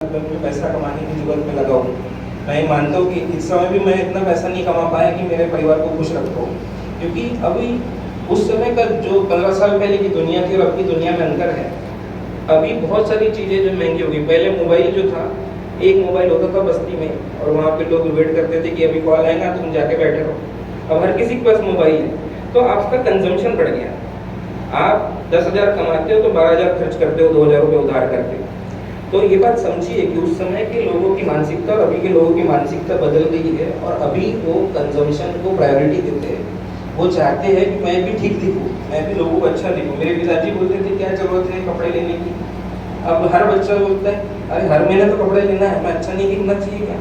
मैं अपने पैसा कमाने की जरूरत में लगाऊँ। मैं मानता हूँ कि इस समय भी मैं इतना पैसा नहीं कमा पाया कि मेरे परिवार को खुश रख पाऊँ, क्योंकि अभी उस समय का जो 15 साल पहले की दुनिया थी और अब की दुनिया में अंतर है। अभी बहुत सारी चीज़ें जो महंगी हो गई। पहले मोबाइल जो था, एक मोबाइल होता था बस्ती में और वहाँ पे लोग वेट करते थे कि अभी कॉल आएगा तुम जाके बैठे रहो। अब हर किसी के पास मोबाइल है, तो आपका कंजम्पशन बढ़ गया। आप 10,000 कमाते हो तो 12,000 खर्च करते हो, 2,000 रुपये उधार करके। तो ये बात समझिए कि उस समय के लोगों की मानसिकता और अभी के लोगों की मानसिकता बदल गई है, और अभी वो कंजम्पशन को प्रायोरिटी देते हैं। वो चाहते हैं कि मैं भी ठीक दिखूँ, मैं भी लोगों को अच्छा दिखूँ। मेरे पिताजी बोलते थे क्या ज़रूरत है कपड़े लेने की, अब हर बच्चा बोलता है अरे हर महीने तो कपड़े लेना है, मैं अच्छा नहीं दिखना चाहिए क्या।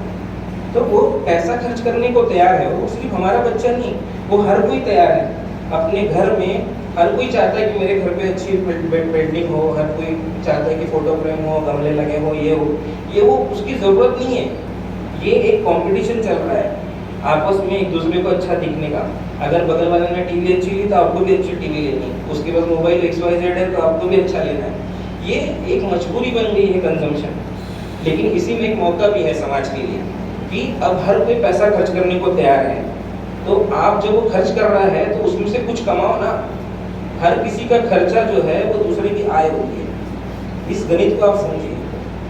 तो वो पैसा खर्च करने को तैयार है। वो सिर्फ हमारा बच्चा नहीं, वो हर कोई तैयार है। अपने घर में हर कोई चाहता है कि मेरे घर पे अच्छी पेंटिंग हो, हर कोई चाहता है कि फोटो फ्रेम हो, गमले लगे हो, ये हो ये वो। उसकी ज़रूरत नहीं है। ये एक कंपटीशन चल रहा है आपस में एक दूसरे को अच्छा दिखने का। अगर बगल वाले ने टीवी अच्छी ली तो आपको भी अच्छी टीवी लेनी है, उसके पास मोबाइल XYZ है तो आपको भी अच्छा लेना है। ये एक मजबूरी बन गई है कंजम्पशन। लेकिन इसी में एक मौका भी है समाज के लिए कि अब हर कोई पैसा खर्च करने को तैयार है। तो आप जब वो खर्च कर रहा है तो उसमें से कुछ कमाओ ना। हर किसी का खर्चा जो है वो दूसरे की आय होती है। इस गणित को आप समझिए।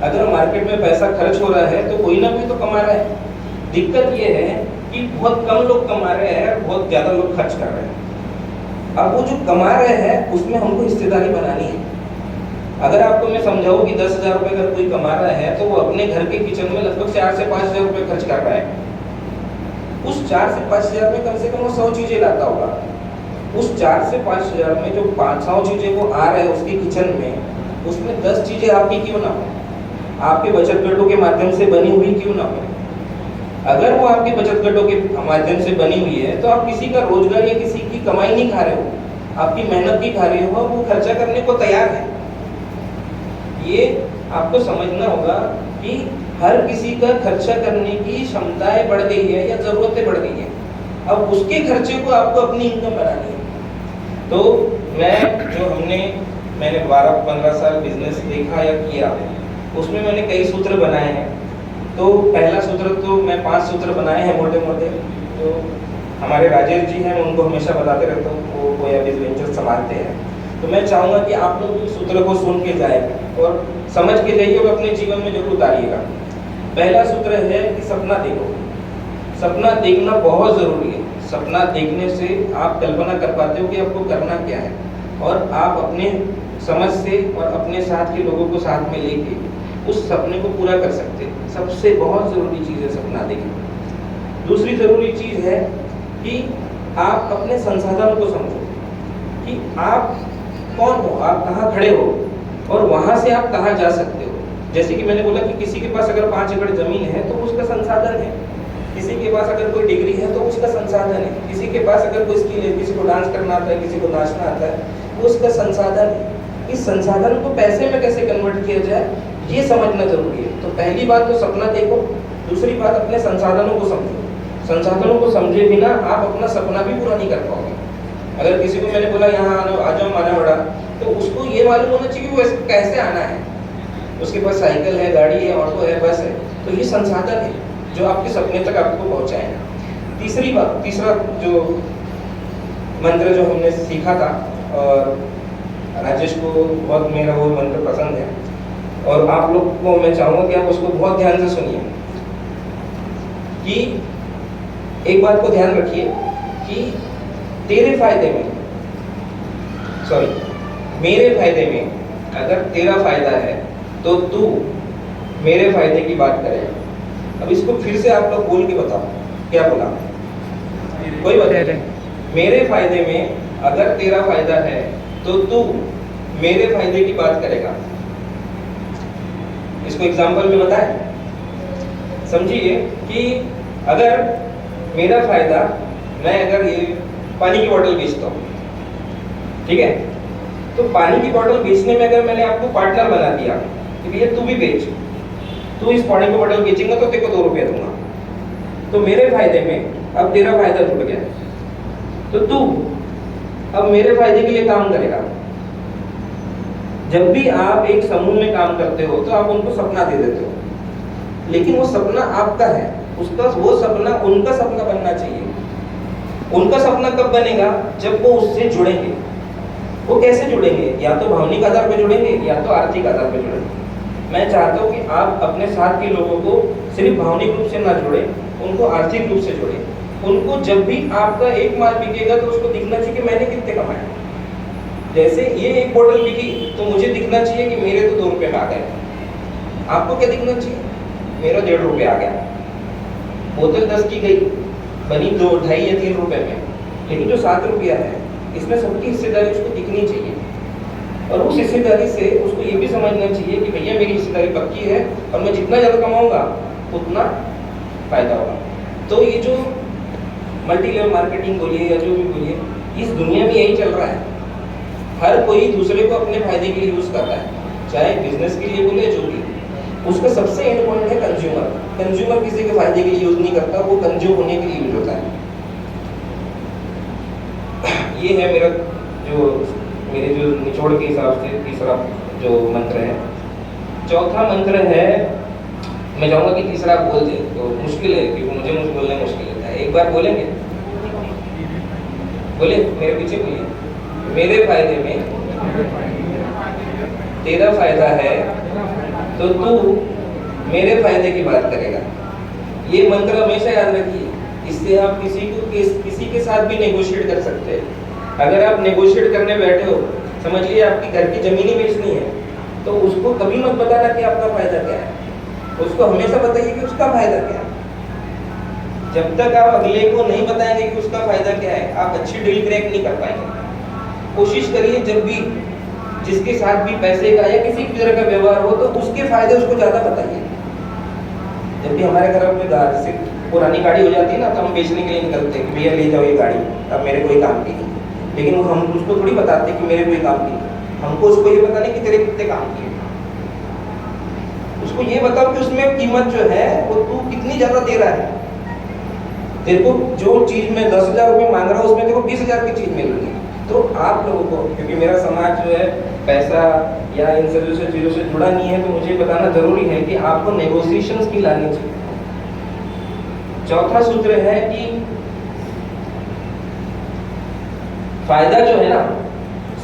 अगर मार्केट में पैसा खर्च हो रहा है तो कोई ना कोई तो कमा रहा है। दिक्कत ये है कि बहुत कम लोग कमा रहे हैं और बहुत ज़्यादा लोग खर्च कर रहे हैं। अब वो जो कमा रहे हैं उसमें हमको हिस्सेदारी बनानी है। अगर आपको मैं समझाऊँ कि 10,000 रुपये अगर कोई कमा रहा है तो वो अपने घर के किचन में लगभग 4 से 5,000 रुपये खर्च कर रहा है। उस 4 से 5,000 में कम से कम वो 100 चीज़ें लाता होगा। उस 4 से 5,000 में जो 500 चीज़ें वो आ रहे हैं उसके किचन में, उसमें 10 चीज़ें आपकी क्यों ना हो, आपके बचत गठों के माध्यम से बनी हुई क्यों ना हो। अगर वो आपके बचत गठों के माध्यम से बनी हुई है तो आप किसी का रोजगार या किसी की कमाई नहीं खा रहे हो, आपकी मेहनत की खा रहे हो। वो खर्चा करने को तैयार है। ये आपको समझना होगा कि हर किसी का खर्चा करने की क्षमताएं बढ़ गई है या ज़रूरतें बढ़ गई है। अब उसके खर्चे को आपको अपनी इनकम बनानी है। तो मैंने 12-15 साल बिजनेस देखा या किया, उसमें मैंने कई सूत्र बनाए हैं। तो पहला सूत्र तो मैं 5 सूत्र बनाए हैं मोटे मोटे, तो हमारे राजेश जी हैं, मैं उनको हमेशा बताते रहता हूँ, वो कोया बिज वेंचर संभालते हैं। तो मैं चाहूँगा कि आप लोग इस सूत्र को सुन के जाए और समझ के जाइए और अपने जीवन में जरूर उतारिएगा। पहला सूत्र है कि सपना देखो। सपना देखना बहुत ज़रूरी है। सपना देखने से आप कल्पना कर पाते हो कि आपको करना क्या है, और आप अपने समझ से और अपने साथ के लोगों को साथ में लेके उस सपने को पूरा कर सकते हैं। सबसे बहुत ज़रूरी चीज़ है सपना देखना। दूसरी ज़रूरी चीज़ है कि आप अपने संसाधनों को समझो कि आप कौन हो, आप कहाँ खड़े हो और वहाँ से आप कहाँ जा सकते हो। जैसे कि मैंने बोला कि किसी के पास अगर 5 एकड़ ज़मीन है तो उसका संसाधन है, किसी के पास अगर कोई डिग्री है तो उसका संसाधन है, किसी के पास अगर कोई स्किल है, किसी को डांस करना आता है, किसी को नाचना आता है, वो उसका संसाधन है। इस संसाधन को पैसे में कैसे कन्वर्ट किया जाए ये समझना जरूरी है। तो पहली बात तो सपना देखो, दूसरी बात अपने संसाधनों को समझो। संसाधनों को समझे बिना आप अपना सपना भी पूरा नहीं कर पाओगे। अगर किसी को मैंने बोला यहाँ आ जाओ मानावड़ा, तो उसको ये मालूम होना चाहिए कि वो कैसे आना है। उसके पास साइकिल है, गाड़ी है, ऑटो है, बस है, तो ये संसाधन है जो आपके सपने तक आपको पहुँचाएगा। तीसरा जो मंत्र जो हमने सीखा था, और राजेश को बहुत मेरा वो मंत्र पसंद है, और आप लोग को मैं चाहूँगा कि आप उसको बहुत ध्यान से सुनिए। कि एक बात को ध्यान रखिए कि मेरे फायदे में अगर तेरा फायदा है तो तू मेरे फायदे की बात करेगा। अब इसको फिर से आप लोग बोल के बताओ, क्या बोला? कोई बताए? मेरे फायदे में अगर तेरा फायदा है तो तू मेरे फायदे की बात करेगा। इसको एग्जाम्पल में बताएं। समझिए कि अगर मेरा फायदा, मैं अगर ये पानी की बोतल बेचता हूँ, ठीक है, तो पानी की बोतल बेचने में अगर मैंने आपको पार्टनर बना दिया कि भैया तू भी बेच, तू इस पानी की बोतल बेचेंगा तो तेरे को 2 रुपये दूंगा, तो मेरे फायदे में अब तेरा फायदा जुड़ गया, तो तू अब मेरे फायदे के लिए काम करेगा। जब भी आप एक समूह में काम करते हो तो आप उनको सपना दे देते हो लेकिन वो सपना आपका है, उसका वो सपना उनका सपना बनना चाहिए। उनका सपना कब बनेगा? जब वो उससे जुड़ेंगे। वो कैसे जुड़ेंगे? या तो भावनिक आधार पर जुड़ेंगे या तो आर्थिक आधार पर जुड़ेंगे। मैं चाहता हूँ कि आप अपने साथ के लोगों को सिर्फ भावनिक रूप से ना जोड़ें, उनको आर्थिक रूप से जोड़ें। उनको जब भी आपका एक माल बिकेगा तो उसको दिखना चाहिए कि मैंने कितने कमाए। जैसे ये एक बोतल बिकी तो मुझे दिखना चाहिए कि मेरे तो 2 रुपये में आ गए। आपको क्या दिखना चाहिए? मेरा 1.5 रुपये आ गया। बोतल 10 की गई, बनी 2, 2.5 या 3 रुपये में, लेकिन जो 7 रुपया है इसमें सबकी हिस्सेदारी उसको दिखनी चाहिए। और उस हिस्सेदारी से उसको ये भी समझना चाहिए कि भैया मेरी हिस्सेदारी पक्की है और मैं जितना ज़्यादा कमाऊंगा उतना फायदा होगा। तो ये जो मल्टी लेवल मार्केटिंग बोलिए या जो भी बोलिए, इस दुनिया में यही चल रहा है। हर कोई दूसरे को अपने फायदे के लिए यूज करता है, चाहे बिजनेस के लिए बोले जो भी। उसका सबसे एंड पॉइंट है कंज्यूमर। कंज्यूमर किसी के फायदे के लिए यूज नहीं करता, वो कंज्यूम होने के लिए यूज होता है। ये है मेरे जो निचोड़ के हिसाब से तीसरा जो मंत्र है। चौथा मंत्र है, मैं चाहूंगा कि तीसरा आप बोल दें, तो मुश्किल है क्योंकि मुझे बोलने मुश्किल होता है। एक बार बोलेंगे? बोले, मेरे पीछे बोलिए। मेरे फायदे में तेरा फायदा है तो तू मेरे फायदे की बात करेगा। ये मंत्र हमेशा याद रखिए, इससे आप किसी के साथ भी नेगोशिएट कर सकते हैं। अगर आप नेगोशिएट करने बैठे हो, समझ लीजिए आपकी घर की जमीन ही बेचनी है, तो उसको कभी मत बताना कि आपका फायदा क्या है। उसको हमेशा बताइए कि उसका फायदा क्या है। जब तक आप अगले को नहीं बताएंगे कि उसका फायदा क्या है, आप अच्छी डील क्रैक नहीं कर पाएंगे। कोशिश करिए जब भी जिसके साथ भी पैसे का या किसी भी तरह का व्यवहार हो तो उसके फायदे उसको ज्यादा बताइए। जब भी हमारे घर में जैसे पुरानी गाड़ी हो जाती है ना, तो हम बेचने के लिए निकलते हैं कि भैया ले जाओ ये गाड़ी, अब मेरे कोई काम की नहीं। लेकिन वो हम उसको थोड़ी बताते कि मेरे कोई काम की नहीं, हमको उसको ये बताने कि तेरे कितने काम किए। उसको ये बताओ कि उसमें कीमत जो है वो तू कितनी ज्यादा दे रहा है। तेरे को जो चीज में 10,000 रुपये मांग रहा हूँ उसमें तेरे को 20,000 की चीज मिल रही है। तो आप लोगों को, क्योंकि मेरा समाज जो है पैसा या इन सभी से चीज़ों से जुड़ा नहीं है, तो मुझे बताना जरूरी है कि आपको नेगोशिएशन स्किल आनी चाहिए। चौथा सूत्र है कि फायदा जो है ना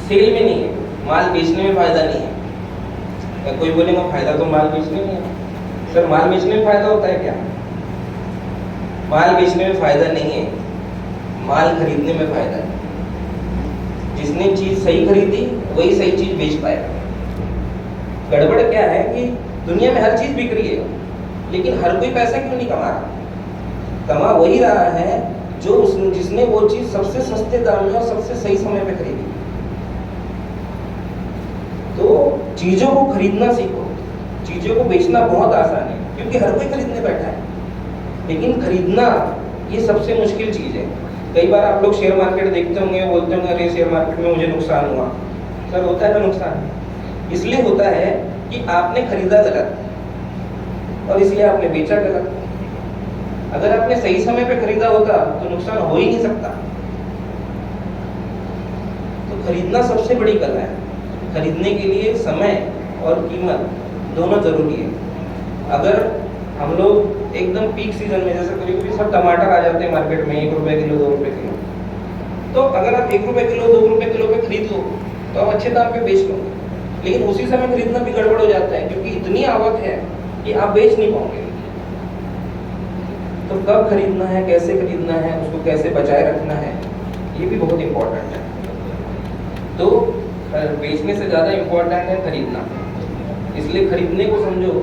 सेल में नहीं है, माल बेचने में फायदा नहीं है। कोई बोलेगा फायदा तो माल बेचने में है। सर माल बेचने में फायदा होता है क्या? माल बेचने में फायदा नहीं है, माल खरीदने में फायदा है। जिसने चीज सही खरीदी वही सही चीज बेच पाएगा। गड़बड़ क्या है कि दुनिया में हर चीज बिक रही है, लेकिन हर कोई पैसा क्यों नहीं कमा रहा? कमा वही रहा है जो जिसने वो चीज सबसे सस्ते दाम में और सबसे सही समय पे खरीदी। तो चीजों को खरीदना सीखो। चीजों को बेचना बहुत आसान है क्योंकि हर कोई खरीदने बैठा है, लेकिन खरीदना ये सबसे मुश्किल चीज है। कई बार आप लोग शेयर मार्केट देखते होंगे, बोलते होंगे अरे शेयर मार्केट में मुझे नुकसान हुआ। सर होता है ना नुकसान, इसलिए होता है कि आपने खरीदा गलत और इसलिए आपने बेचा गलत। अगर आपने सही समय पे खरीदा होता तो नुकसान हो ही नहीं सकता। तो खरीदना सबसे बड़ी कला है। खरीदने के लिए समय और कीमत दोनों जरूरी है। अगर हम लोग एकदम पीक सीजन में, जैसे कभी कभी सब टमाटर आ जाते हैं मार्केट में 1 रुपए किलो 2 रुपए किलो, तो अगर आप 1 रुपए किलो 2 रुपए किलो पे खरीद लो तो आप अच्छे दाम पे बेच लो। लेकिन उसी समय खरीदना भी गड़बड़ हो जाता है क्योंकि इतनी आवक है कि आप बेच नहीं पाओगे। तो कब खरीदना है, कैसे खरीदना है, उसको कैसे बचाए रखना है, ये भी बहुत इम्पोर्टेंट है। तो बेचने से ज़्यादा इम्पोर्टेंट है खरीदना। इसलिए खरीदने को समझो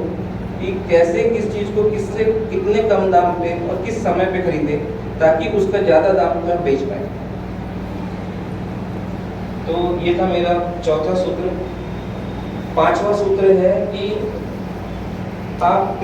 कि कैसे किस चीज़ को किससे कितने कम दाम पे और किस समय पे खरीदे ताकि उसका ज़्यादा दाम पे हम बेच पाए। तो ये था मेरा चौथा सूत्र। पांचवा सूत्र है कि आप